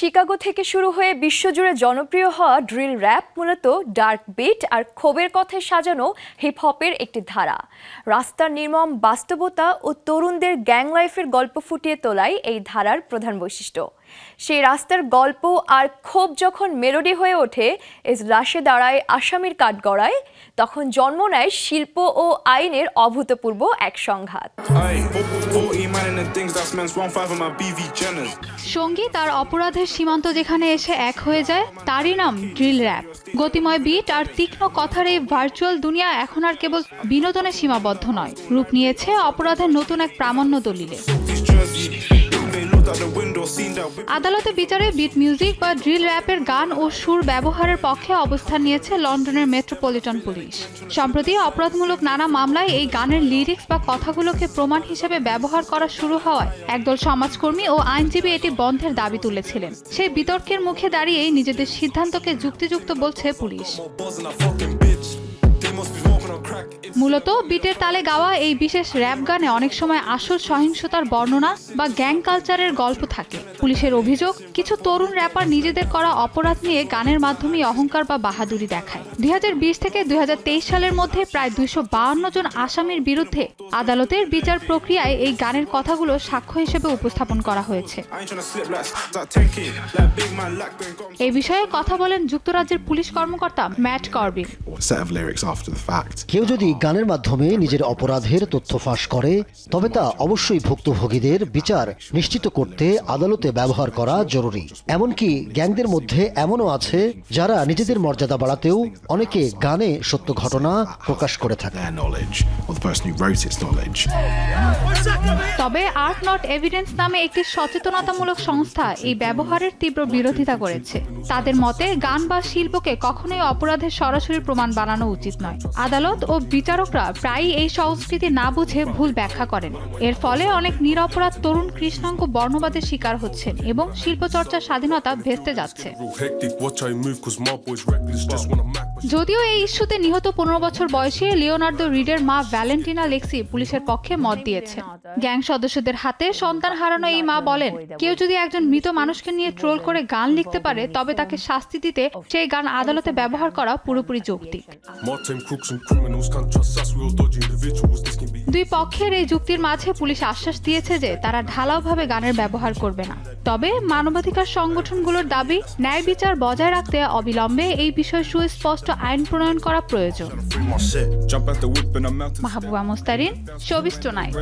Chicago থেকে শুরু হয়ে বিশ্বজুড়ে জনপ্রিয় হওয়া ড্রিল র্যাপ মূলত ডার্ক বিট আর ক্ষোভের কথায় সাজানো হিপ হপের একটি ধারা। রাস্তার নির্মম বাস্তবতা ও তরুণদের গ্যাং লাইফের গল্প ফুটিয়ে তোলাই এই ধারার প্রধান বৈশিষ্ট্য। সেই রাস্তার গল্প আর ক্ষোভ যখন মেলোডি হয়ে ওঠে, এজলাসে দাঁড়ায় আসামির কাঠগড়ায়, তখন জন্ম নেয় শিল্প ও আইনের অভূতপূর্ব এক সংঘাত। সঙ্গীত আর অপরাধের সীমান্ত যেখানে এসে এক হয়ে যায়, তারই নাম ড্রিল র্যাপ। গতিময় বিট আর তীক্ষ্ণ কথার এই ভার্চুয়াল দুনিয়া এখন আর কেবল বিনোদনে সীমাবদ্ধ নয়, রূপ নিয়েছে অপরাধের নতুন এক প্রামাণ্য দলিলে। আদালতে বিচারে বিট মিউজিক বা ড্রিল র্যাপের গান ও সুর ব্যবহারের পক্ষে অবস্থান নিয়েছে লন্ডনের মেট্রোপলিটন পুলিশ। সম্প্রতি অপরাধমূলক নানা মামলায় এই গানের লিরিক্স বা কথাগুলোকে প্রমাণ হিসেবে ব্যবহার করা শুরু হওয়ায় একদল সমাজকর্মী ও আইনজীবী এটি বন্ধের দাবি তুলেছিলেন। সেই বিতর্কের মুখে দাঁড়িয়েই নিজেদের সিদ্ধান্তকে যুক্তিযুক্ত বলছে পুলিশ। মূলত বিটের তালে গাওয়া এই বিশেষ র্যাপ গানে অনেক সময় আসল সহিংসতার বর্ণনা বা গ্যাং কালচারের গল্প থাকে। পুলিশের অভিযোগ, কিছু তরুণ র্যাপার নিজেদের করা অপরাধ নিয়ে গানের মাধ্যমে অহংকার বা বাহাদুরি দেখায়। 2020 থেকে 2023 সালের মধ্যে প্রায় 252 জন আসামির বিরুদ্ধে আদালতের বিচার প্রক্রিয়ায় এই গানের কথাগুলো সাক্ষ্য হিসেবে উপস্থাপন করা হয়েছে। এই বিষয়ে কথা বলেন যুক্তরাজ্যের পুলিশ কর্মকর্তা ম্যাট কর্বিন। কেউ যদি গানের মাধ্যমে নিজের অপরাধের তথ্য ফাঁস করে, তবে তা অবশ্যই ভুক্তভোগীদের বিচার নিশ্চিত করতে আদালতে ব্যবহার করা জরুরি। এমনকি গ্যাংদের মধ্যে এমনও আছে যারা নিজেদের মর্যাদা বাড়াতেও অনেকে গানে সত্য ঘটনা প্রকাশ করে থাকে। তবে আর্ট নট এভিডেন্স নামে একটি সচেতনতামূলক সংস্থা এই ব্যবহারের তীব্র বিরোধিতা করেছে। তাদের মতে গান বা শিল্পকে কখনোই অপরাধের সরাসরি প্রমাণ বানানো উচিত নয়। আদালত ও বিচারকরা প্রায়ই এই সংস্কৃতি না বুঝে ভুল ব্যাখ্যা করেন। এর ফলে অনেক নিরপরাধ তরুণ কৃষ্ণাঙ্গ বর্ণবাদের শিকার হচ্ছেন এবং শিল্পচর্চার স্বাধীনতা ভেস্তে যাচ্ছে। যদিও এই ইস্যুতে নিহত 15 বছর বয়সী লিওনার্দো রিডের মা ভ্যালেন্টিনা লেক্সি পুলিশের পক্ষে মত দিয়েছেন। গ্যাং সদস্যদের হাতে সন্তান হারানো এই মা বলেন, কেউ যদি একজন মৃত মানুষকে নিয়ে ট্রোল করে গান লিখতে পারে, তবে তাকে শাস্তি দিতে সেই গান আদালতে ব্যবহার করা পুরোপুরি যৌক্তিক। দুই পক্ষের এই যুক্তির মাঝে পুলিশ আশ্বাস দিয়েছে যে তারা ঢালাওভাবে গানের ব্যবহার করবে না। তবে মানবাধিকার সংগঠনগুলোর দাবি, ন্যায় বিচার বজায় রাখতে অবিলম্বে এই বিষয়ে সুস্পষ্ট আইন প্রণয়ন করা প্রয়োজন। Mahbuba Mustarin, showbiz tonight.